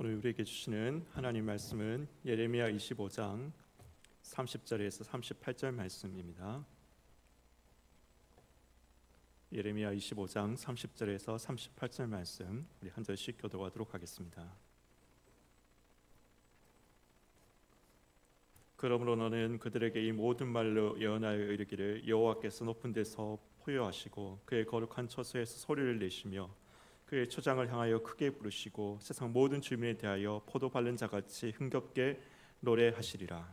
오늘 우리에게 주시는 하나님 말씀은 예레미야 25장 30절에서 38절 말씀입니다. 예레미야 25장 30절에서 38절 말씀 우리 한 절씩 교독하도록 하겠습니다. 그러므로 너는 그들에게 이 모든 말로 예언하여 이르기를 여호와께서 높은 데서 포효하시고 그의 거룩한 처소에서 소리를 내시며 그의 초장을 향하여 크게 부르시고 세상 모든 주민에 대하여 포도 밟는 자같이 흥겹게 노래하시리라.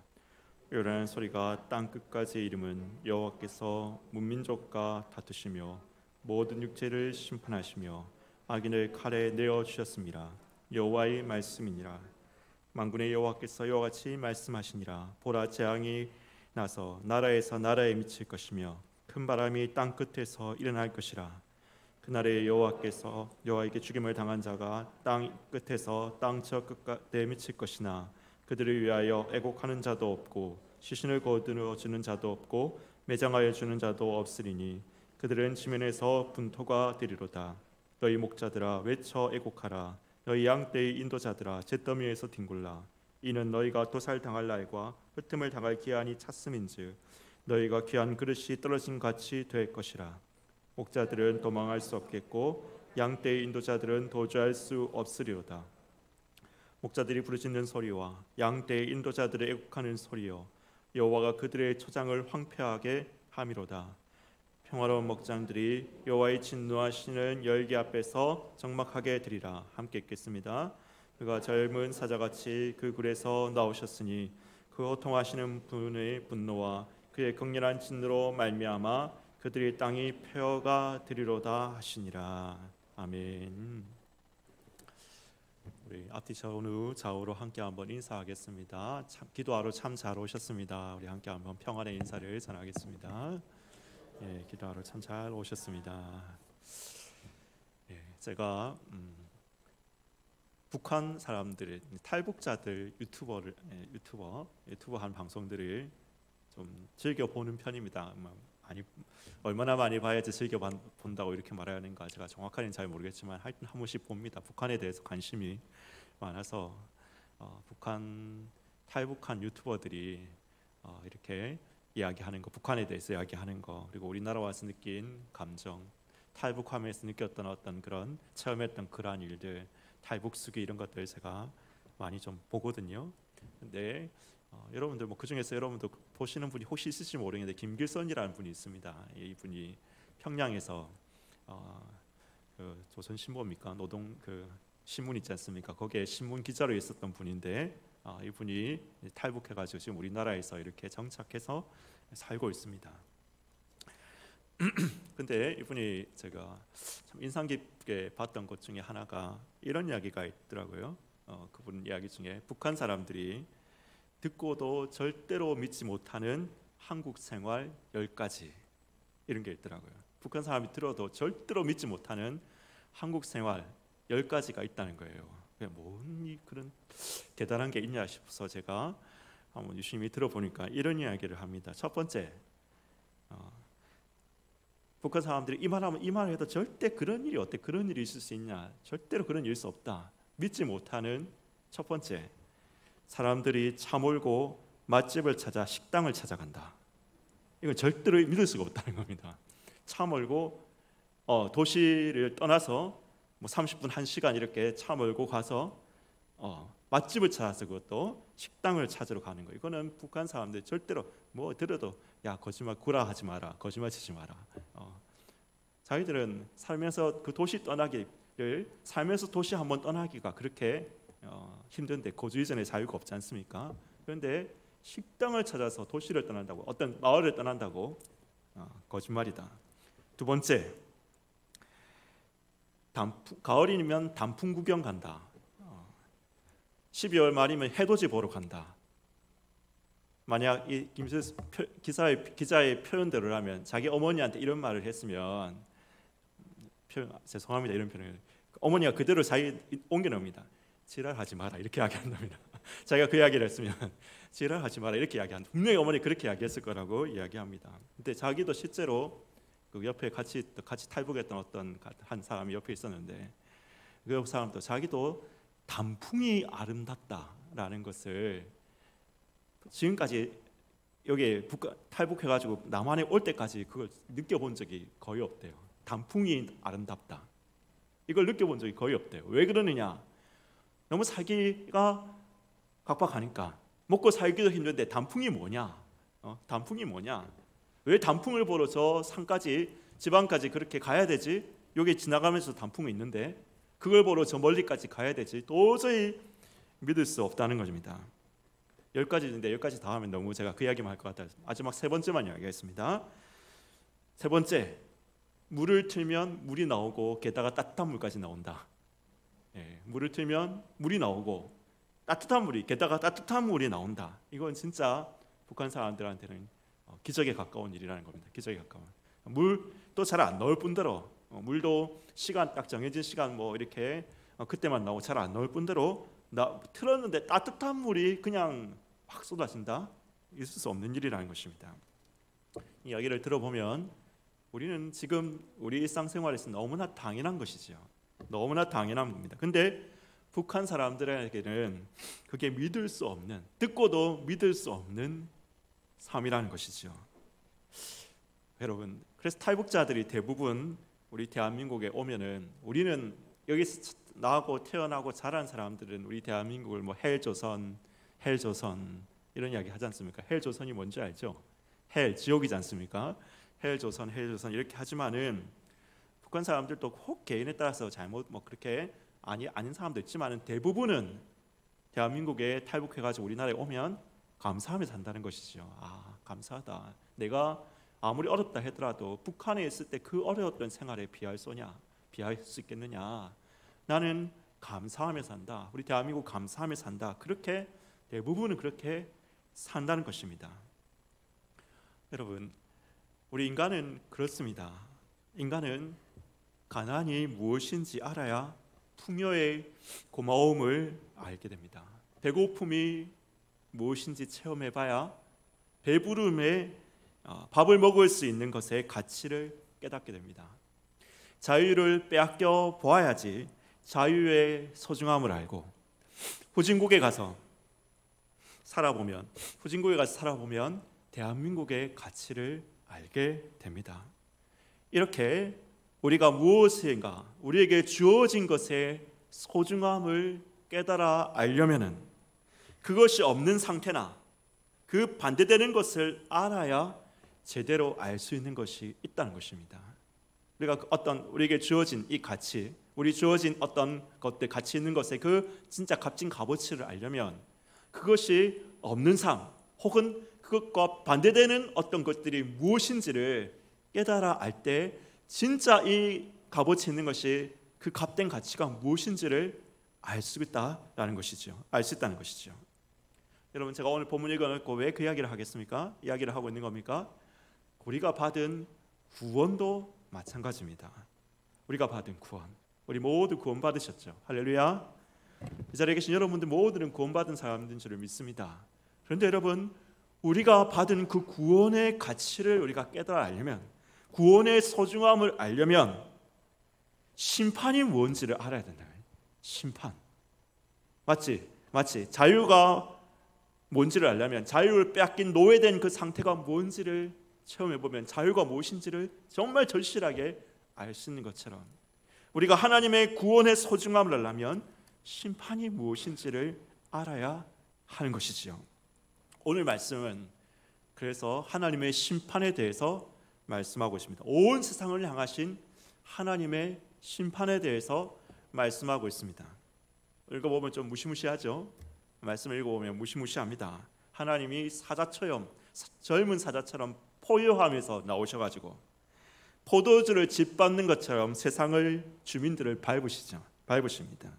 요란한 소리가 땅 끝까지 이름은 여호와께서 문민족과 다투시며 모든 육체를 심판하시며 악인을 칼에 내어 주셨습니다. 여호와의 말씀이니라. 만군의 여호와께서 이와 같이 말씀하시니라. 보라, 재앙이 나서 나라에서 나라에 미칠 것이며 큰 바람이 땅 끝에서 일어날 것이라. 그날에 여호와에게 죽임을 당한 자가 땅 끝에서 땅 저 끝까지 미칠 것이나 그들을 위하여 애곡하는 자도 없고 시신을 거두어 주는 자도 없고 매장하여 주는 자도 없으리니 그들은 지면에서 분토가 되리로다. 너희 목자들아 외쳐 애곡하라. 너희 양떼의 인도자들아 잿더미에서 뒹굴라. 이는 너희가 도살당할 날과 흩음을 당할 기한이 찼음인즉 너희가 귀한 그릇이 떨어진 같이 될 것이라. 목자들은 도망할 수 없겠고 양떼의 인도자들은 도주할 수 없으리로다. 목자들이 부르짖는 소리와 양떼의 인도자들의 애곡하는 소리여 여호와가 그들의 초장을 황폐하게 함이로다. 평화로운 목장들이 여호와의 진노하시는 열기 앞에서 적막하게 되리라. 함께 읽겠습니다. 그가 젊은 사자같이 그 굴에서 나오셨으니 그 호통하시는 분의 분노와 그의 극렬한 진노로 말미암아 그들의 땅이 폐허가 되리로다 하시니라. 아멘. 우리 앞뒤 전후 좌우로 함께 한번 인사하겠습니다. 기도하러 참 잘 오셨습니다. 우리 함께 한번 평안의 인사를 전하겠습니다. 기도하러 참 잘 오셨습니다. 제가 북한 사람들의 탈북자들 유튜버 한 방송들을 좀 즐겨 보는 편입니다. 얼마나 많이 봐야지 즐겨 본다고 이렇게 말하는가 제가 정확하게는 잘 모르겠지만 하여튼 한 번씩 봅니다. 북한에 대해서 관심이 많아서 북한 탈북한 유튜버들이 이렇게 이야기하는 거, 북한에 대해서 이야기하는 거, 그리고 우리나라 와서 느낀 감정, 탈북하면서 느꼈던 어떤 그런 체험했던 그러한 일들, 탈북수기 이런 것들 제가 많이 좀 보거든요. 근데 여러분들 그 중에서 여러분도 보시는 분이 혹시 있을지 모르겠는데 김길선이라는 분이 있습니다. 이분이 평양에서 그 조선신보입니까? 노동 그 신문 있지 않습니까? 거기에 신문 기자로 있었던 분인데 이분이 탈북해가지고 지금 우리나라에서 이렇게 정착해서 살고 있습니다. 근데 이분이 제가 참 인상 깊게 봤던 것 중에 하나가 이런 이야기가 있더라고요. 그분 이야기 중에 북한 사람들이 듣고도 절대로 믿지 못하는 한국 생활 10가지 이런 게 있더라고요. 북한 사람이 들어도 절대로 믿지 못하는 한국 생활 10가지가 있다는 거예요. 뭔 그런 대단한 게 있냐 싶어서 제가 한번 유심히 들어보니까 이런 이야기를 합니다. 첫 번째, 북한 사람들이 이 말을 해도 절대 그런 일이 어때? 그런 일이 있을 수 있냐? 절대로 그런 일이 있을 수 없다. 믿지 못하는 첫 번째, 사람들이 차 몰고 맛집을 찾아 식당을 찾아간다. 이건 절대로 믿을 수가 없다는 겁니다. 차 몰고 도시를 떠나서 30분 1시간 이렇게 차 몰고 가서 맛집을 찾아서 그것도 식당을 찾으러 가는 거. 이거는 북한 사람들 절대로 들어도 야 거짓말 구라하지 마라, 거짓말 치지 마라. 자기들은 살면서 그 도시 떠나기를 살면서 도시 한번 떠나기가 그렇게 힘든데 거주 이전에 자유가 없지 않습니까? 그런데 식당을 찾아서 도시를 떠난다고, 어떤 마을을 떠난다고 거짓말이다. 두 번째, 가을이면 단풍 구경 간다. 12월 말이면 해돋이 보러 간다. 만약 이 기자의 표현대로라면 자기 어머니한테 이런 말을 했으면 죄송합니다 이런 표현을 어머니가 그대로 자기 옮겨놓습니다. 지랄하지 마라 이렇게 이야기한답니다. 자기가 그 이야기를 했으면 지랄하지 마라 이렇게 이야기한다. 분명히 어머니 그렇게 이야기했을 거라고 이야기합니다. 근데 자기도 실제로 그 옆에 같이 탈북했던 어떤 한 사람이 옆에 있었는데 그 사람도 자기도 단풍이 아름답다라는 것을 지금까지 여기에 탈북해가지고 남한에 올 때까지 그걸 느껴본 적이 거의 없대요. 단풍이 아름답다, 이걸 느껴본 적이 거의 없대요. 왜 그러느냐? 너무 살기가 각박하니까. 먹고 살기도 힘든데 단풍이 뭐냐? 단풍이 뭐냐? 왜 단풍을 보러 저 산까지, 지방까지 그렇게 가야 되지? 여기 지나가면서 단풍이 있는데 그걸 보러 저 멀리까지 가야 되지? 도저히 믿을 수 없다는 것입니다. 10가지인데 10가지 다 하면 너무 제가 그 이야기만 할 것 같아서 마지막 세 번째만 이야기하겠습니다. 세 번째, 물을 틀면 물이 나오고 게다가 따뜻한 물까지 나온다. 물을 틀면 물이 나오고 따뜻한 물이, 게다가 따뜻한 물이 나온다. 이건 진짜 북한 사람들한테는 기적에 가까운 일이라는 겁니다. 기적에 가까운. 물도 잘 안 나올 뿐더러 물도 시간 딱 정해진 시간 뭐 이렇게 그때만 나오고 잘 안 나올 뿐더러 틀었는데 따뜻한 물이 그냥 확 쏟아진다. 있을 수 없는 일이라는 것입니다. 이 이야기를 들어보면 우리는 지금 우리 일상생활에서 너무나 당연한 것이죠. 너무나 당연한 겁니다. 근데 북한 사람들에게는 그게 믿을 수 없는, 듣고도 믿을 수 없는 삶이라는 것이죠. 여러분, 그래서 탈북자들이 대부분 우리 대한민국에 오면은, 우리는 여기서 나고 태어나고 자란 사람들은 우리 대한민국을 뭐 헬조선 이런 이야기 하지 않습니까? 헬조선이 뭔지 알죠? 헬, 지옥이지 않습니까? 헬조선 이렇게 하지만은 북한 사람들도 혹 개인에 따라서 잘못 뭐 그렇게 아닌 사람도 있지만은 대부분은 대한민국에 탈북해가지고 우리나라에 오면 감사하며 산다는 것이죠. 감사하다. 내가 아무리 어렵다 하더라도 북한에 있을 때 그 어려웠던 생활에 비할 수 있겠느냐? 나는 감사하며 산다. 우리 대한민국 감사하며 산다. 그렇게 대부분은 그렇게 산다는 것입니다. 여러분, 우리 인간은 그렇습니다. 인간은 가난이 무엇인지 알아야 풍요의 고마움을 알게 됩니다. 배고픔이 무엇인지 체험해봐야 배부름에 밥을 먹을 수 있는 것의 가치를 깨닫게 됩니다. 자유를 빼앗겨 보아야지 자유의 소중함을 알고 후진국에 가서 살아보면 대한민국의 가치를 알게 됩니다. 이렇게 우리가 무엇인가, 우리에게 주어진 것의 소중함을 깨달아 알려면은 그것이 없는 상태나 그 반대되는 것을 알아야 제대로 알 수 있는 것이 있다는 것입니다. 우리가 우리에게 주어진 이 가치, 우리 주어진 어떤 것들, 가치 있는 것의 그 진짜 값진 값어치를 알려면 그것이 없는 삶, 혹은 그것과 반대되는 어떤 것들이 무엇인지를 깨달아 알 때 진짜 이 값어치 있는 것이, 그 값된 가치가 무엇인지를 알 수 있다라는 것이죠. 알 수 있다는 것이죠. 여러분, 제가 오늘 본문 읽어놓고 왜 그 이야기를 하겠습니까? 이야기를 하고 있는 겁니까? 우리가 받은 구원도 마찬가지입니다. 우리가 받은 구원, 우리 모두 구원 받으셨죠. 할렐루야. 이 자리에 계신 여러분들 모두는 구원받은 사람들인 줄 믿습니다. 그런데 여러분, 우리가 받은 그 구원의 가치를 우리가 깨달아 알려면, 구원의 소중함을 알려면 심판이 뭔지를 알아야 된다. 심판. 맞지? 자유가 뭔지를 알려면, 자유를 빼앗긴 노예된 그 상태가 뭔지를 체험해보면 자유가 무엇인지를 정말 절실하게 알 수 있는 것처럼, 우리가 하나님의 구원의 소중함을 알려면 심판이 무엇인지를 알아야 하는 것이지요. 오늘 말씀은 그래서 하나님의 심판에 대해서 말씀하고 있습니다. 온 세상을 향하신 하나님의 심판에 대해서 말씀하고 있습니다. 읽어보면 좀 무시무시하죠. 말씀을 읽어보면 무시무시합니다. 하나님이 사자처럼, 젊은 사자처럼 포효하면서 나오셔가지고 포도주를 짓밟는 것처럼 세상을, 주민들을 밟으십니다.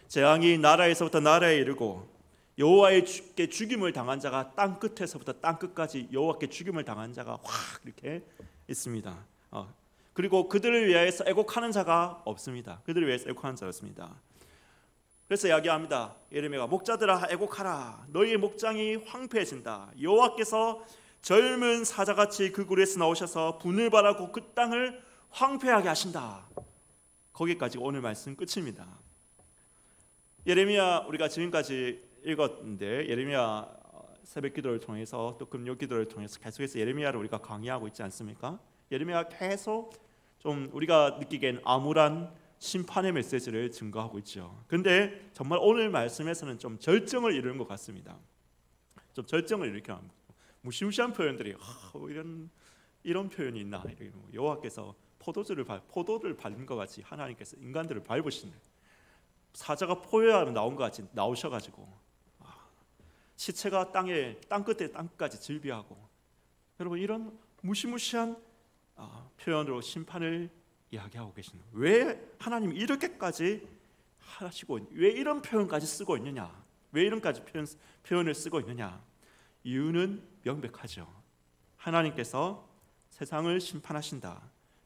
재앙이 나라에서부터 나라에 이르고 여호와께 죽임을 당한 자가 땅 끝에서부터 땅 끝까지 여호와께 죽임을 당한 자가 확 이렇게 있습니다. 그리고 그들을 위하여서 애곡하는 자가 없습니다. 그래서 이야기합니다. 예레미야가 목자들아 애곡하라. 너희의 목장이 황폐해진다. 여호와께서 젊은 사자같이 그 굴에서 나오셔서 분을 바라고 그 땅을 황폐하게 하신다. 거기까지 오늘 말씀 끝입니다. 예레미야 우리가 지금까지 읽었는데 예레미야 새벽 기도를 통해서 또 금요 기도를 통해서 계속해서 예레미야를 우리가 강의하고 있지 않습니까? 예레미야가 계속 좀 우리가 느끼기엔 암울한 심판의 메시지를 증거하고 있죠. 근데 정말 오늘 말씀에서는 좀 절정을 이루는 것 같습니다. 좀 절정을 일으켜 무시무시한 표현들이 이런 표현이 있나? 여호와께서 포도를 밟는 것 같이 하나님께서 인간들을 밟으시는 사자가 포효하면 나온 것 같이 나오셔가지고 시체가 땅 끝에 땅까지 즐비하고 여러분 이런 무시무시한 표현으로 심판을 이야기하고 계시는 왜 하나님이 이렇게까지 하시고 왜 이런 표현까지 쓰고 있느냐? 왜 이런까지 표현을 쓰고 있느냐? 이유는 명백하죠. 하나님께서 세상을 심판하신다.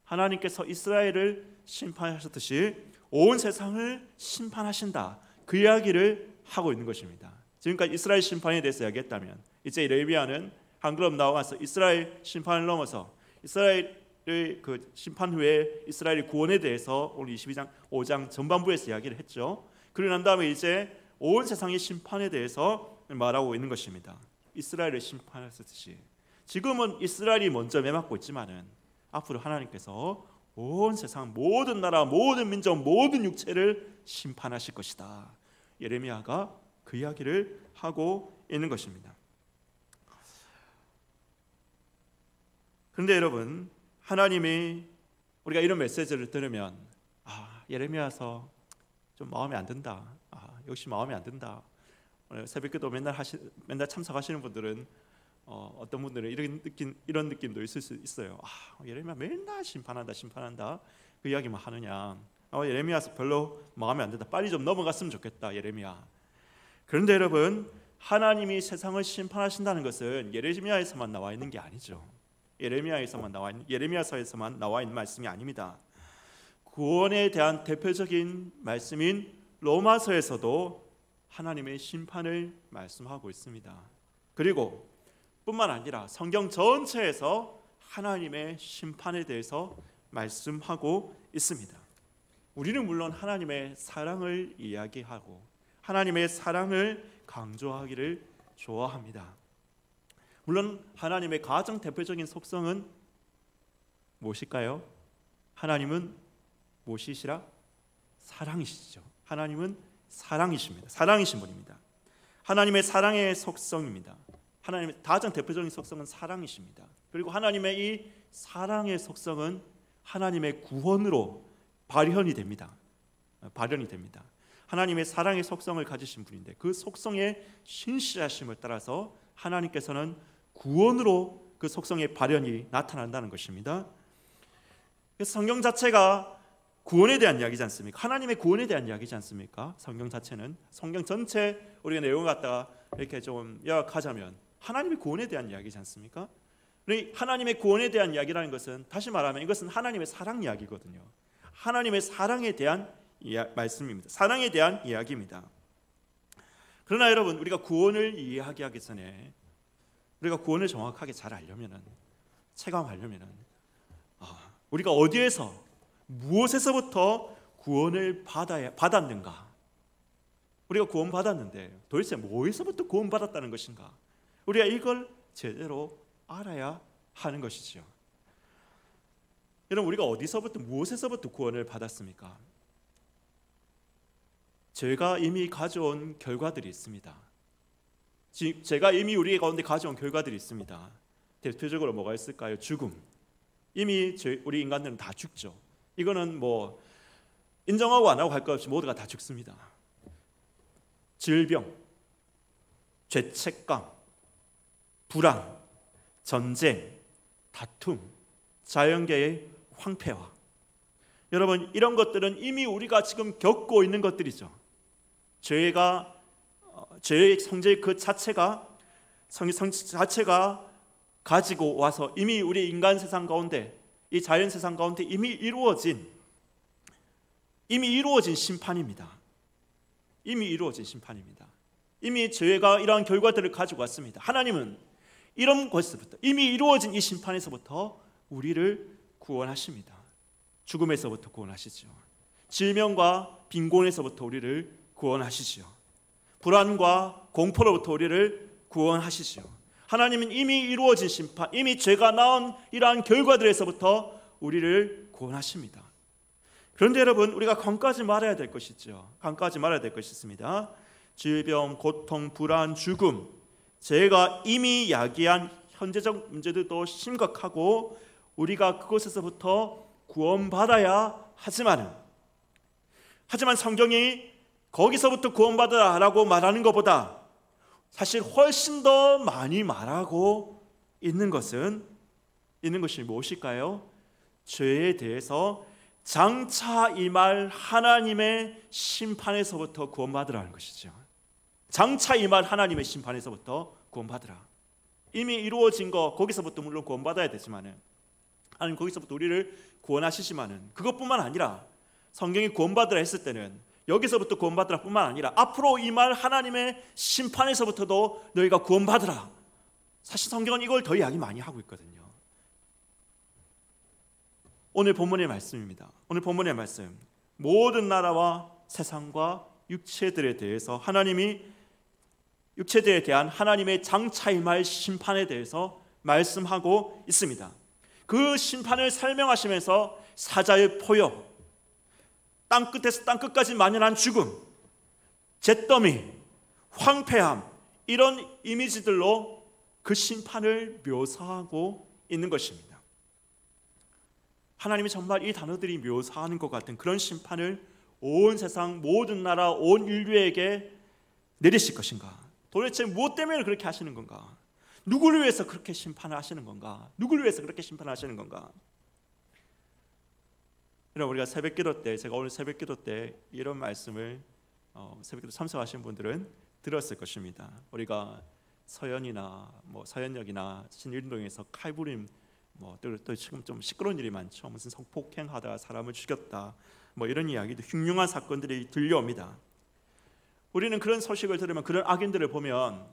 하나님께서 이스라엘을 심판하셨듯이 온 세상을 심판하신다. 그 이야기를 하고 있는 것입니다. 지금까지 이스라엘 심판에 대해서 이야기했다면 이제 예레미야는 한 걸음 나아가서 이스라엘 심판을 넘어서 이스라엘의 그 심판 후에 이스라엘의 구원에 대해서 오늘 22장 5장 전반부에서 이야기를 했죠. 그러고 난 다음에 이제 온 세상의 심판에 대해서 말하고 있는 것입니다. 이스라엘을 심판하셨듯이 지금은 이스라엘이 먼저 매맞고 있지만은 앞으로 하나님께서 온 세상 모든 나라 모든 민족 모든 육체를 심판하실 것이다. 예레미야가 그 이야기를 하고 있는 것입니다. 그런데 여러분 하나님이 우리가 이런 메시지를 들으면 예레미야서 좀 마음에 안 든다. 역시 마음에 안 든다. 새벽기도 맨날 참석하시는 분들은 어떤 분들은 이런 느낌도 있을 수 있어요. 예레미야 맨날 심판한다. 그 이야기만 하느냐. 예레미야서 별로 마음에 안 든다. 빨리 좀 넘어갔으면 좋겠다. 예레미야. 그런데 여러분 하나님이 세상을 심판하신다는 것은 예레미야에서만 나와 있는 게 아니죠. 예레미야서에서만 나와 있는 말씀이 아닙니다. 구원에 대한 대표적인 말씀인 로마서에서도 하나님의 심판을 말씀하고 있습니다. 그리고 뿐만 아니라 성경 전체에서 하나님의 심판에 대해서 말씀하고 있습니다. 우리는 물론 하나님의 사랑을 이야기하고 하나님의 사랑을 강조하기를 좋아합니다. 물론 하나님의 가장 대표적인 속성은 무엇일까요? 하나님은 무엇이시라? 사랑이시죠. 하나님은 사랑이십니다. 사랑이신 분입니다. 하나님의 사랑의 속성입니다. 하나님의 가장 대표적인 속성은 사랑이십니다. 그리고 하나님의 이 사랑의 속성은 하나님의 구원으로 발현이 됩니다. 하나님의 사랑의 속성을 가지신 분인데 그 속성의 신실하심을 따라서 하나님께서는 구원으로 그 속성의 발현이 나타난다는 것입니다. 그래서 성경 자체가 구원에 대한 이야기지 않습니까? 하나님의 구원에 대한 이야기지 않습니까? 성경 자체는 성경 전체 우리가 내용을 갖다가 이렇게 좀 요약하자면 하나님의 구원에 대한 이야기지 않습니까? 하나님의 구원에 대한 이야기라는 것은 다시 말하면 이것은 하나님의 사랑 이야기거든요. 하나님의 사랑에 대한 말씀입니다. 사랑에 대한 이야기입니다. 그러나 여러분 우리가 구원을 이해하기 전에 우리가 구원을 정확하게 잘 알려면은 체감하려면은 우리가 어디에서 무엇에서부터 구원을 받았는가? 우리가 구원받았는데 도대체 뭐에서부터 구원받았다는 것인가? 우리가 이걸 제대로 알아야 하는 것이지요. 여러분 우리가 어디서부터 무엇에서부터 구원을 받았습니까? 제가 이미 가져온 결과들이 있습니다. 제가 이미 우리 가운데 가져온 결과들이 있습니다. 대표적으로 뭐가 있을까요? 죽음. 이미 우리 인간들은 다 죽죠. 이거는 뭐 인정하고 안 하고 할 것 없이 모두가 다 죽습니다. 질병, 죄책감, 불안, 전쟁, 다툼, 자연계의 황폐화. 여러분 이런 것들은 이미 우리가 지금 겪고 있는 것들이죠. 죄의 성질 그 자체가 가지고 와서 이미 우리 인간 세상 가운데 이 자연 세상 가운데 이미 이루어진 심판입니다. 이미 죄가 이러한 결과들을 가지고 왔습니다. 하나님은 이런 것에서부터 이미 이루어진 이 심판에서부터 우리를 구원하십니다. 죽음에서부터 구원하시죠. 질병과 빈곤에서부터 우리를 구원하시지요. 불안과 공포로부터 우리를 구원하시지요. 하나님은 이미 이루어진 심판, 이미 죄가 낳은 이러한 결과들에서부터 우리를 구원하십니다. 그런데 여러분, 우리가 강까지 말해야 될 것이죠. 강까지 말해야 될 것이 있습니다. 질병, 고통, 불안, 죽음, 제가 이미 야기한 현재적 문제들도 심각하고 우리가 그곳에서부터 구원받아야 하지만 성경이 거기서부터 구원받으라고 말하는 것보다 사실 훨씬 더 많이 말하고 있는 것이 무엇일까요? 죄에 대해서 장차 임할 하나님의 심판에서부터 구원받으라는 것이죠. 장차 임할 하나님의 심판에서부터 구원받으라. 이미 이루어진 거 거기서부터 물론 구원받아야 되지만은 하나님 거기서부터 우리를 구원하시지만은 그것뿐만 아니라 성경이 구원받으라 했을 때는 여기서부터 구원받으라 뿐만 아니라 앞으로 임할 하나님의 심판에서부터도 너희가 구원받으라. 사실 성경은 이걸 더 이야기 많이 하고 있거든요. 오늘 본문의 말씀입니다. 오늘 본문의 말씀, 모든 나라와 세상과 육체들에 대해서 하나님이 육체들에 대한 하나님의 장차 임할 심판에 대해서 말씀하고 있습니다. 그 심판을 설명하시면서 사자의 포효, 땅끝에서 땅끝까지 만연한 죽음, 잿더미, 황폐함, 이런 이미지들로 그 심판을 묘사하고 있는 것입니다. 하나님이 정말 이 단어들이 묘사하는 것 같은 그런 심판을 온 세상 모든 나라 온 인류에게 내리실 것인가? 도대체 무엇 때문에 그렇게 하시는 건가? 누구를 위해서 그렇게 심판을 하시는 건가? 누구를 위해서 그렇게 심판을 하시는 건가? 여러분, 우리가 새벽기도 때, 제가 오늘 새벽기도 때 이런 말씀을 새벽기도 참석하신 분들은 들었을 것입니다. 우리가 서현이나 서현역이나 신일동에서 칼부림, 또 지금 좀 시끄러운 일이 많죠. 무슨 성폭행하다가 사람을 죽였다, 이런 이야기도 흉흉한 사건들이 들려옵니다. 우리는 그런 소식을 들으면, 그런 악인들을 보면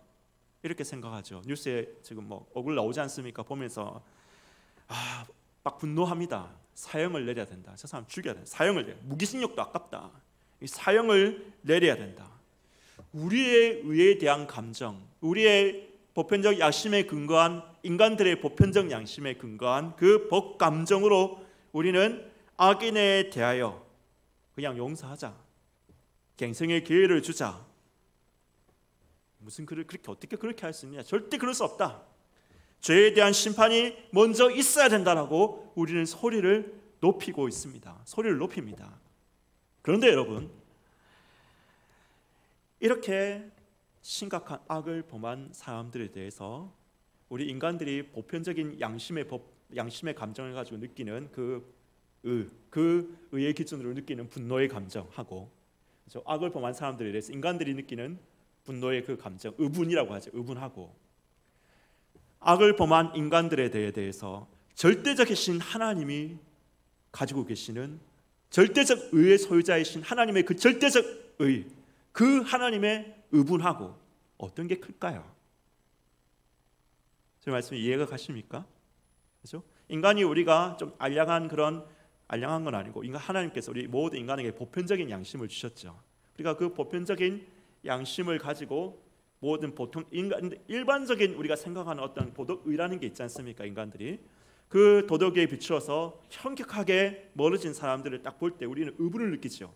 이렇게 생각하죠. 뉴스에 지금 얼굴 나오지 않습니까? 보면서 막 분노합니다. 사형을 내려야 된다. 저 사람 죽여야 된다. 사형을 내려. 무기징역도 아깝다. 이 사형을 내려야 된다. 우리의 의에 대한 감정, 우리의 보편적 양심에 근거한, 인간들의 보편적 양심에 근거한 그 법 감정으로 우리는 악인에 대하여 그냥 용서하자, 갱생의 기회를 주자. 무슨 그렇게 어떻게 그렇게 할 수 있느냐? 절대 그럴 수 없다. 죄에 대한 심판이 먼저 있어야 된다라고 우리는 소리를 높이고 있습니다. 소리를 높입니다. 그런데 여러분, 이렇게 심각한 악을 범한 사람들에 대해서 우리 인간들이 보편적인 양심의 감정을 가지고 느끼는 그 의의 기준으로 느끼는 분노의 감정하고, 악을 범한 사람들에 대해서 인간들이 느끼는 분노의 그 감정, 의분이라고 하죠. 의분하고, 악을 범한 인간들에 대해서 절대적이신 하나님이 가지고 계시는 절대적 의의 소유자이신 하나님의 그 절대적 의, 그 하나님의 의분하고 어떤 게 클까요? 제 말씀이 이해가 가십니까? 그렇죠? 인간이 우리가 좀 알량한 건 아니고, 하나님께서 우리 모든 인간에게 보편적인 양심을 주셨죠. 우리가 그 보편적인 양심을 가지고 모든 보통 일반적인 우리가 생각하는 어떤 도덕의라는 게 있지 않습니까? 인간들이 그 도덕에 비추어서 현격하게 멀어진 사람들을 딱 볼 때 우리는 의분을 느끼죠.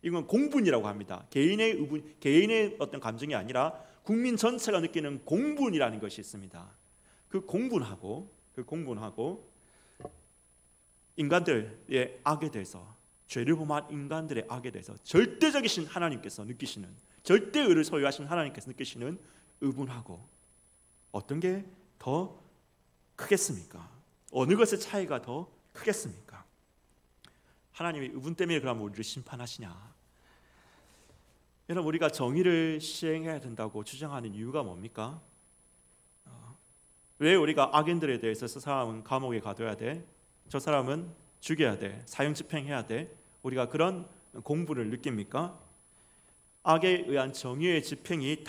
이건 공분이라고 합니다. 개인의 의분, 개인의 어떤 감정이 아니라 국민 전체가 느끼는 공분이라는 것이 있습니다. 그 공분하고 인간들의 악에 대해서, 죄를 범한 인간들의 악에 대해서 절대적이신 하나님께서 느끼시는, 절대의를 소유하신 하나님께서 느끼시는 의분하고 어떤 게 더 크겠습니까? 어느 것의 차이가 더 크겠습니까? 하나님의 의분 때문에 그러면 우리를 심판하시냐? 여러분, 우리가 정의를 시행해야 된다고 주장하는 이유가 뭡니까? 왜 우리가 악인들에 대해서 저 사람은 감옥에 가둬야 돼? 저 사람은 죽여야 돼? 사형 집행해야 돼? 우리가 그런 공분을 느낍니까? 악에 의한 정의의 집행이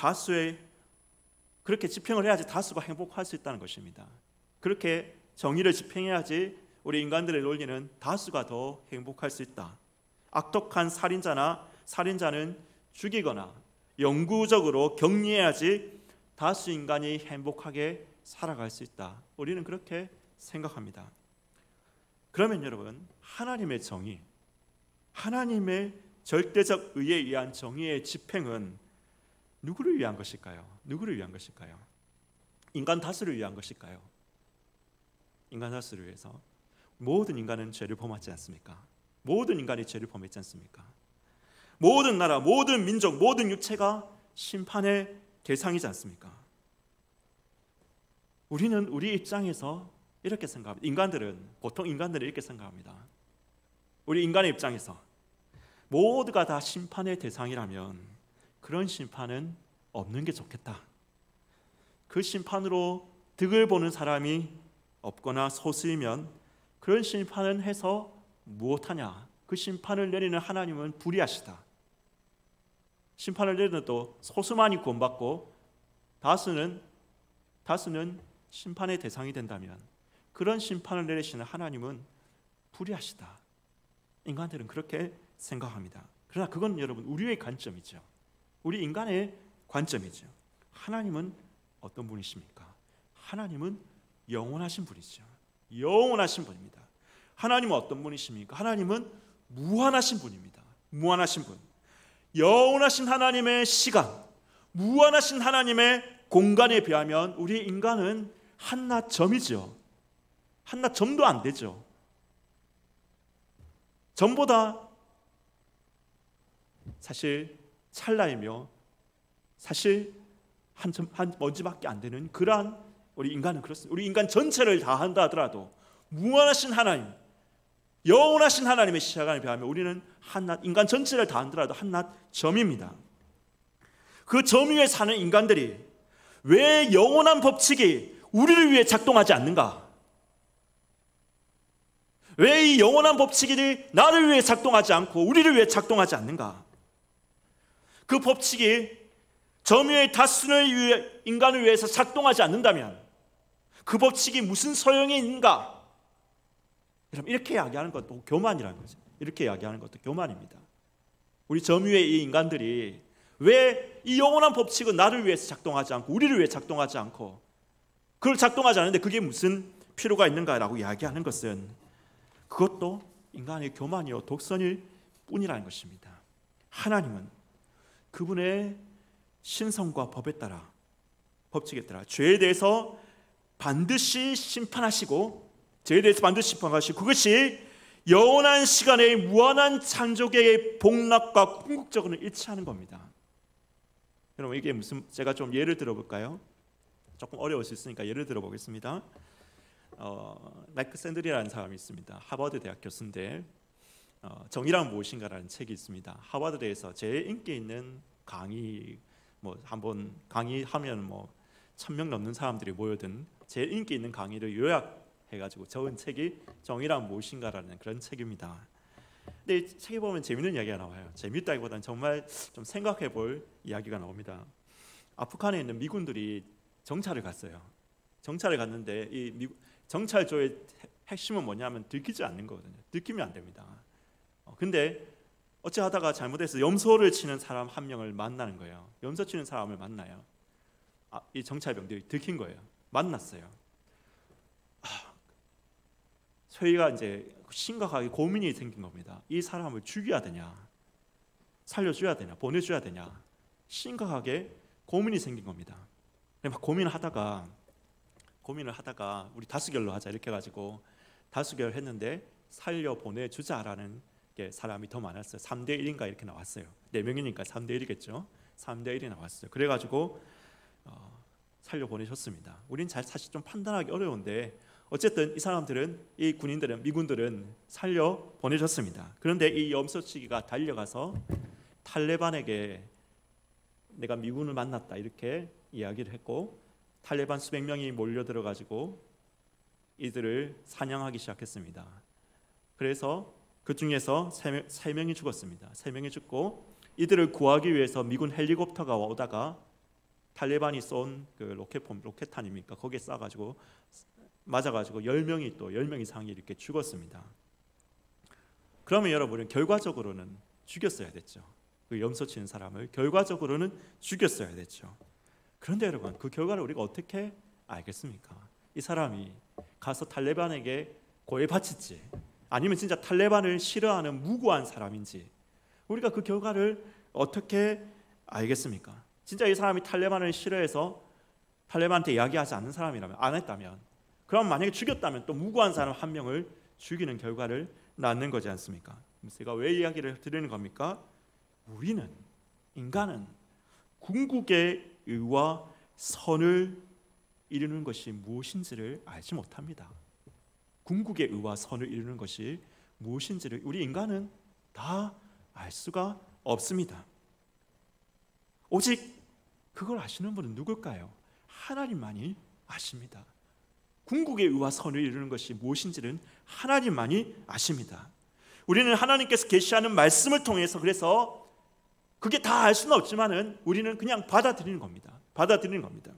그렇게 집행을 해야지 다수가 행복할 수 있다는 것입니다. 그렇게 정의를 집행해야지 우리 인간들의 논리는 다수가 더 행복할 수 있다. 악독한 살인자는 죽이거나 영구적으로 격리해야지 다수 인간이 행복하게 살아갈 수 있다. 우리는 그렇게 생각합니다. 그러면 여러분, 하나님의 정의, 하나님의 절대적 의에 의한 정의의 집행은 누구를 위한 것일까요? 누구를 위한 것일까요? 인간 다수를 위한 것일까요? 인간 다수를 위해서. 모든 인간은 죄를 범하지 않습니까? 모든 인간이 죄를 범했지 않습니까? 모든 나라, 모든 민족, 모든 육체가 심판의 대상이지 않습니까? 우리는 우리 입장에서 이렇게 생각합니다. 보통 인간들은 이렇게 생각합니다. 우리 인간의 입장에서 모두가 다 심판의 대상이라면 그런 심판은 없는 게 좋겠다. 그 심판으로 득을 보는 사람이 없거나 소수이면 그런 심판은 해서 무엇하냐? 그 심판을 내리는 하나님은 불의하시다. 심판을 내리는 또 소수만이 구원받고 다수는 심판의 대상이 된다면 그런 심판을 내리시는 하나님은 불의하시다. 인간들은 그렇게 생각합니다. 그러나 그건 여러분 우리의 관점이죠. 우리 인간의 관점이죠. 하나님은 어떤 분이십니까? 하나님은 영원하신 분이죠. 영원하신 분입니다. 하나님은 어떤 분이십니까? 하나님은 무한하신 분입니다. 무한하신 분. 영원하신 하나님의 시간, 무한하신 하나님의 공간에 비하면 우리 인간은 한낱 점이죠. 한낱 점도 안 되죠. 점보다 사실 찰나이며 사실 한 먼지밖에 안 되는 그러한 우리 인간은 그렇습니다. 우리 인간 전체를 다 한다 하더라도 무한하신 하나님, 영원하신 하나님의 시간에 비하면 우리는 한낱, 인간 전체를 다 한다라도 한낱 점입니다. 그 점 위에 사는 인간들이 왜 영원한 법칙이 우리를 위해 작동하지 않는가? 왜 이 영원한 법칙이 나를 위해 작동하지 않고 우리를 위해 작동하지 않는가? 그 법칙이 점 위의 다수를 위해, 인간을 위해서 작동하지 않는다면 그 법칙이 무슨 소용이 있는가? 여러분, 이렇게 이야기하는 것도 교만이라는 거죠. 이렇게 이야기하는 것도 교만입니다. 우리 점 위의 이 인간들이 왜 이 영원한 법칙은 나를 위해서 작동하지 않고 우리를 위해 작동하지 않고 그걸 작동하지 않는데 그게 무슨 필요가 있는가라고 이야기하는 것은 그것도 인간의 교만이요 독선일 뿐이라는 것입니다. 하나님은 그분의 신성과 법에 따라, 법칙에 따라 죄에 대해서 반드시 심판하시고, 죄에 대해서 반드시 심판하시고, 그것이 영원한 시간의 무한한 창조계의 복락과 궁극적으로 일치하는 겁니다. 여러분, 이게 무슨, 제가 좀 예를 들어볼까요? 조금 어려울 수 있으니까 예를 들어보겠습니다. 마이크 샌들이라는 사람이 있습니다. 하버드 대학 교수인데 정의란 무엇인가라는 책이 있습니다. 하버드대에서 제일 인기 있는 강의, 한번 강의하면 1000명 넘는 사람들이 모여든 제일 인기 있는 강의를 요약해가지고 적은 책이 정의란 무엇인가라는 그런 책입니다. 근데 이 책에 보면 재밌는 이야기가 나와요. 재밌다기보다는 정말 좀 생각해볼 이야기가 나옵니다. 아프간에 있는 미군들이 정찰을 갔어요. 정찰을 갔는데 이 정찰조의 핵심은 뭐냐면 들키지 않는 거거든요. 들키면 안 됩니다. 근데 어찌 하다가 잘못해서 염소를 치는 사람 한 명을 만나는 거예요. 염소 치는 사람을 만나요. 이 정찰병들이 들킨 거예요. 만났어요. 저희가 이제 심각하게 고민이 생긴 겁니다. 이 사람을 죽여야 되냐, 살려줘야 되냐, 보내줘야 되냐, 심각하게 고민이 생긴 겁니다. 막 고민을 하다가 우리 다수결로 하자 이렇게 해가지고 다수결을 했는데 살려 보내주자라는 게 사람이 더 많았어요. 3대 1인가 이렇게 나왔어요. 4명이니까 3대 1이겠죠. 3대 1이 나왔어요. 그래가지고 살려 보내셨습니다. 우린 사실 좀 판단하기 어려운데 어쨌든 이 사람들은, 이 군인들은, 미군들은 살려 보내줬습니다. 그런데 이 염소치기가 달려가서 탈레반에게 내가 미군을 만났다 이렇게 이야기를 했고, 탈레반 수백 명이 몰려들어가지고 이들을 사냥하기 시작했습니다. 그래서 그 중에서 3명이 죽었습니다. 3명이 죽고 이들을 구하기 위해서 미군 헬리콥터가 오다가 탈레반이 쏜 그 로켓탄입니까? 거기에 쏴가지고 맞아가지고 10명 이상이 이렇게 죽었습니다. 그러면 여러분은 결과적으로는 죽였어야 됐죠. 그 염소 치는 사람을 결과적으로는 죽였어야 됐죠. 그런데 여러분, 그 결과를 우리가 어떻게 알겠습니까? 이 사람이 가서 탈레반에게 고해 바칠지 아니면 진짜 탈레반을 싫어하는 무고한 사람인지 우리가 그 결과를 어떻게 알겠습니까? 진짜 이 사람이 탈레반을 싫어해서 탈레반한테 이야기하지 않는 사람이라면, 안 했다면, 그럼 만약에 죽였다면 또 무고한 사람 한 명을 죽이는 결과를 낳는 거지 않습니까? 제가 왜 이야기를 드리는 겁니까? 우리는, 인간은 궁극의 의와 선을 이루는 것이 무엇인지를 알지 못합니다. 궁극의 의와 선을 이루는 것이 무엇인지를 우리 인간은 다 알 수가 없습니다. 오직 그걸 아시는 분은 누굴까요? 하나님만이 아십니다. 궁극의 의와 선을 이루는 것이 무엇인지는 하나님만이 아십니다. 우리는 하나님께서 계시하는 말씀을 통해서, 그래서 그게 다 알 수는 없지만은 우리는 그냥 받아들이는 겁니다. 받아들이는 겁니다.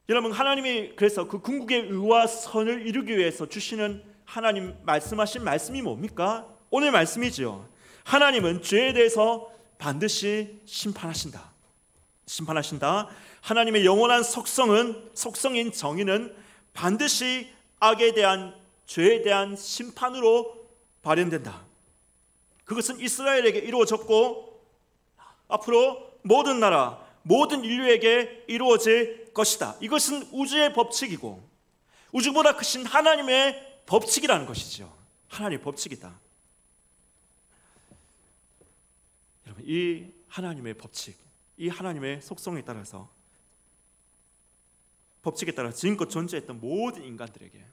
여러분, 하나님이 그래서 그 궁극의 의와 선을 이루기 위해서 주시는 하나님 말씀하신 말씀이 뭡니까? 오늘 말씀이죠. 하나님은 죄에 대해서 반드시 심판하신다. 심판하신다. 하나님의 영원한 속성인 정의는 반드시 악에 대한, 죄에 대한 심판으로 발현된다. 그것은 이스라엘에게 이루어졌고 앞으로 모든 나라, 모든 인류에게 이루어질 것이다. 이것은 우주의 법칙이고 우주보다 크신 하나님의 법칙이라는 것이죠. 하나님의 법칙이다. 여러분, 이 하나님의 법칙, 이 하나님의 속성에 따라서, 법칙에 따라 지금껏 존재했던 모든 인간들에게,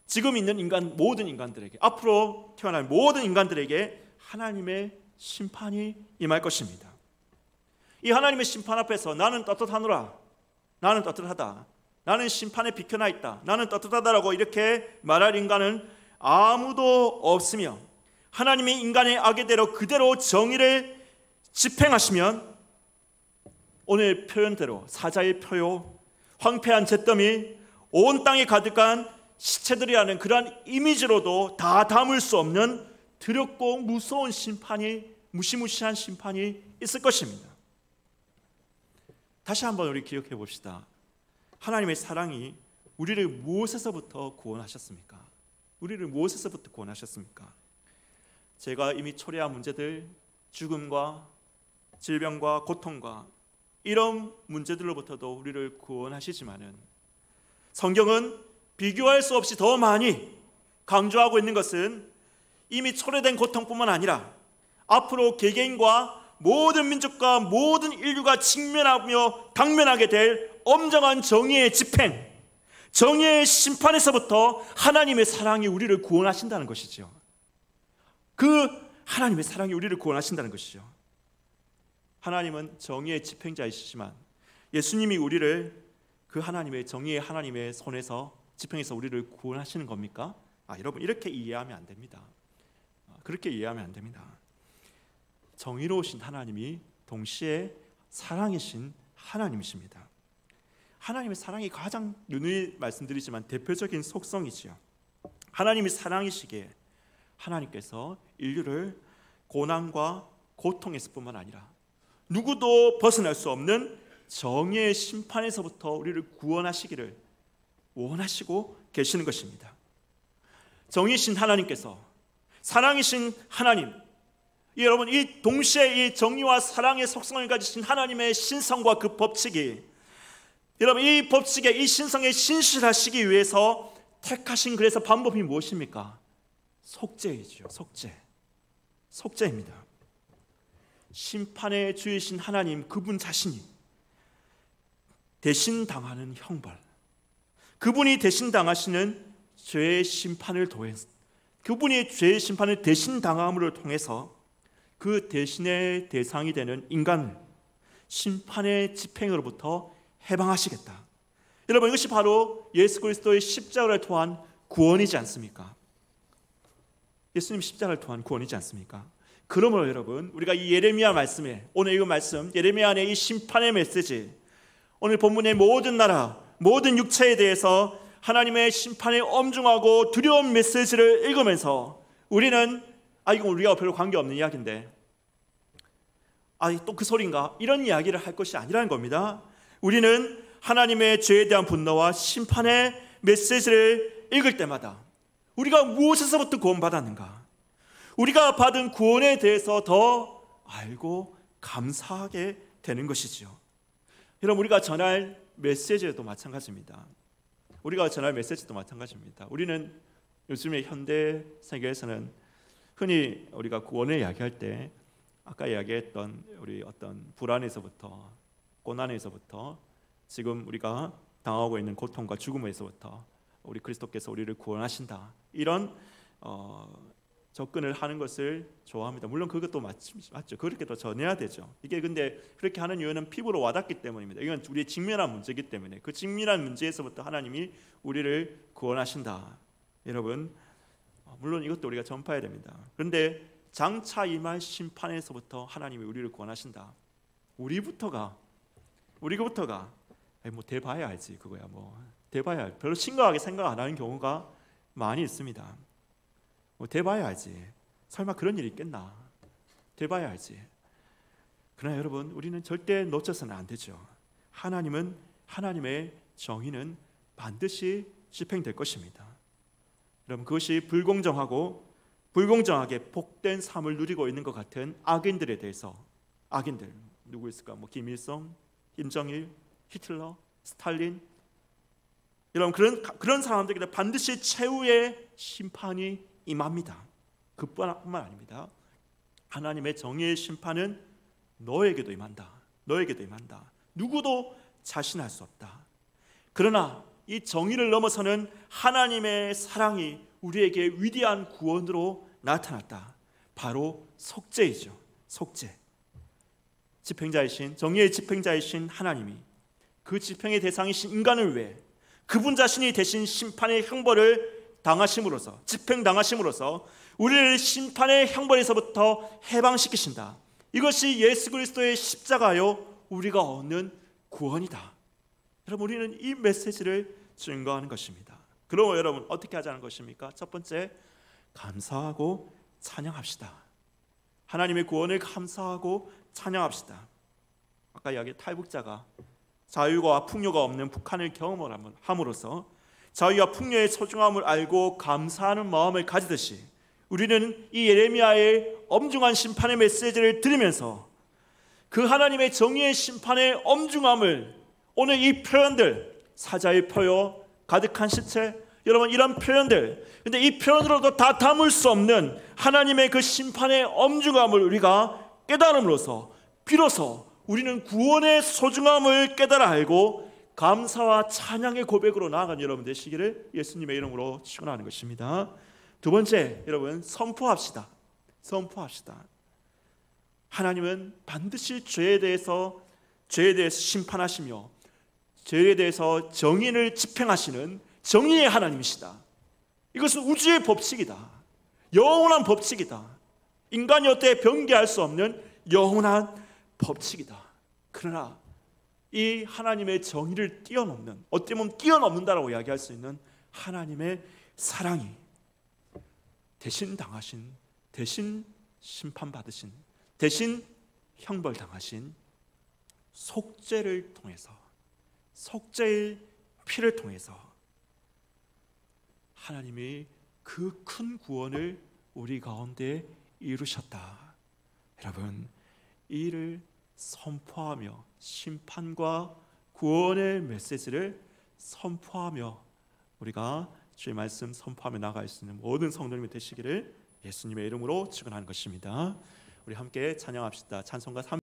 지금 있는 인간, 모든 인간들에게, 앞으로 태어날 모든 인간들에게 하나님의 심판이 임할 것입니다. 이 하나님의 심판 앞에서 나는 떳떳하노라, 나는 떳떳하다, 나는 심판에 비켜나 있다, 나는 떳떳하다라고 이렇게 말할 인간은 아무도 없으며, 하나님이 인간의 악의대로 그대로 정의를 집행하시면 오늘 표현대로 사자의 표요, 황폐한 잿더미, 온 땅에 가득한 시체들이라는 그러한 이미지로도 다 담을 수 없는 두렵고 무서운 심판이, 무시무시한 심판이 있을 것입니다. 다시 한번 우리 기억해 봅시다. 하나님의 사랑이 우리를 무엇에서부터 구원하셨습니까? 우리를 무엇에서부터 구원하셨습니까? 제가 이미 초래한 문제들, 죽음과 질병과 고통과 이런 문제들로부터도 우리를 구원하시지만은, 성경은 비교할 수 없이 더 많이 강조하고 있는 것은 이미 초래된 고통뿐만 아니라 앞으로 개개인과 모든 민족과 모든 인류가 직면하며 당면하게 될 엄정한 정의의 집행, 정의의 심판에서부터 하나님의 사랑이 우리를 구원하신다는 것이죠. 그 하나님의 사랑이 우리를 구원하신다는 것이죠. 하나님은 정의의 집행자이시지만 예수님이 우리를 그 하나님의 정의의 하나님의 손에서 집행해서 우리를 구원하시는 겁니까? 여러분, 이렇게 이해하면 안 됩니다. 그렇게 이해하면 안 됩니다. 정의로우신 하나님이 동시에 사랑이신 하나님이십니다. 하나님의 사랑이 가장 누누이 말씀드리지만 대표적인 속성이지요. 하나님이 사랑이시기에 하나님께서 인류를 고난과 고통에서뿐만 아니라 누구도 벗어날 수 없는 정의의 심판에서부터 우리를 구원하시기를 원하시고 계시는 것입니다. 정의신 하나님께서, 사랑이신 하나님, 여러분, 이 동시에 이 정의와 사랑의 속성을 가지신 하나님의 신성과 그 법칙이, 여러분, 이 법칙의 이 신성에 신실하시기 위해서 택하신 그래서 방법이 무엇입니까? 속죄이죠. 속죄입니다. 심판의 주이신 하나님, 그분 자신이 대신 당하는 형벌, 그분이 대신 당하시는 죄의 심판을 통해서, 그분이 죄의 심판을 대신 당함으로 통해서 그 대신의 대상이 되는 인간을 심판의 집행으로부터 해방하시겠다. 여러분, 이것이 바로 예수 그리스도의 십자가를 통한 구원이지 않습니까? 예수님 십자가를 통한 구원이지 않습니까? 그러므로 여러분, 우리가 이 예레미야 말씀에, 오늘 이 말씀, 예레미야 안에 이 심판의 메시지, 오늘 본문의 모든 나라, 모든 육체에 대해서 하나님의 심판의 엄중하고 두려운 메시지를 읽으면서 우리는 이건 우리가 별로 관계없는 이야기인데 또 그 소린가? 이런 이야기를 할 것이 아니라는 겁니다. 우리는 하나님의 죄에 대한 분노와 심판의 메시지를 읽을 때마다 우리가 무엇에서부터 구원받았는가, 우리가 받은 구원에 대해서 더 알고 감사하게 되는 것이지요. 여러분, 우리가 전할 메시지도 마찬가지입니다. 우리는 요즘의 현대 세계에서는 흔히 우리가 구원을 이야기할 때 아까 이야기했던 우리 어떤 불안에서부터, 고난에서부터, 지금 우리가 당하고 있는 고통과 죽음에서부터 우리 그리스도께서 우리를 구원하신다, 이런 접근을 하는 것을 좋아합니다. 물론 그것도 맞죠. 그렇게 더 전해야 되죠. 이게 근데 그렇게 하는 이유는 피부로 와닿기 때문입니다. 이건 우리의 직면한 문제이기 때문에 그 직면한 문제에서부터 하나님이 우리를 구원하신다. 여러분, 물론 이것도 우리가 전파해야 됩니다. 그런데 장차 임할 심판에서부터 하나님이 우리를 구원하신다. 우리부터가 뭐 대봐야 알지, 그거야. 뭐 대봐야 알. 별로 심각하게 생각 안 하는 경우가 많이 있습니다. 뭐 대봐야 알지. 설마 그런 일이 있겠나? 대봐야 알지. 그러나 여러분, 우리는 절대 놓쳐서는 안 되죠. 하나님의 정의는 반드시 집행될 것입니다. 여러분, 그것이 불공정하게 복된 삶을 누리고 있는 것 같은 악인들에 대해서, 악인들 누구 있을까? 뭐 김일성, 김정일, 히틀러, 스탈린, 여러분, 그런 사람들에게 반드시 최후의 심판이 임합니다. 그뿐만 아닙니다. 하나님의 정의의 심판은 너에게도 임한다. 누구도 자신할 수 없다. 그러나 이 정의를 넘어서는 하나님의 사랑이 우리에게 위대한 구원으로 나타났다. 바로 속죄이죠. 속죄. 정의의 집행자이신 하나님이 그 집행의 대상이신 인간을 위해 그분 자신이 대신 심판의 형벌을 집행당하심으로써 우리를 심판의 형벌에서부터 해방시키신다. 이것이 예수 그리스도의 십자가요 우리가 얻는 구원이다. 여러분, 우리는 이 메시지를 증거하는 것입니다. 그럼 여러분, 어떻게 하자는 것입니까? 첫 번째, 감사하고 찬양합시다. 하나님의 구원을 감사하고 찬양합시다. 아까 이야기 탈북자가 자유와 풍요가 없는 북한을 경험함으로써 자유와 풍요의 소중함을 알고 감사하는 마음을 가지듯이 우리는 이 예레미야의 엄중한 심판의 메시지를 들으면서 그 하나님의 정의의 심판의 엄중함을, 오늘 이 표현들, 사자의 표요, 가득한 시체, 여러분, 이런 표현들, 근데 이 표현으로도 다 담을 수 없는 하나님의 그 심판의 엄중함을 우리가 깨달음으로써 비로소 우리는 구원의 소중함을 깨달아 알고 감사와 찬양의 고백으로 나아간 여러분 되시기를 예수님의 이름으로 축원하는 것입니다. 두 번째, 여러분, 선포합시다. 하나님은 반드시 죄에 대해서 심판하시며 죄에 대해서 정의를 집행하시는 정의의 하나님이시다. 이것은 우주의 법칙이다. 영원한 법칙이다. 인간이 어때 변개할 수 없는 영원한 법칙이다. 그러나 이 하나님의 정의를 뛰어넘는, 어떻게 보면 뛰어넘는다라고 이야기할 수 있는 하나님의 사랑이 대신 당하신, 대신 심판받으신, 대신 형벌당하신 속죄를 통해서, 속죄의 피를 통해서 하나님이 그 큰 구원을 우리 가운데 이루셨다. 여러분, 이 일을 선포하며 심판과 구원의 메시지를 선포하며 우리가 주의 말씀 선포하며 나아갈 수 있는 모든 성도님이 되시기를 예수님의 이름으로 축원하는 것입니다. 우리 함께 찬양합시다. 찬송가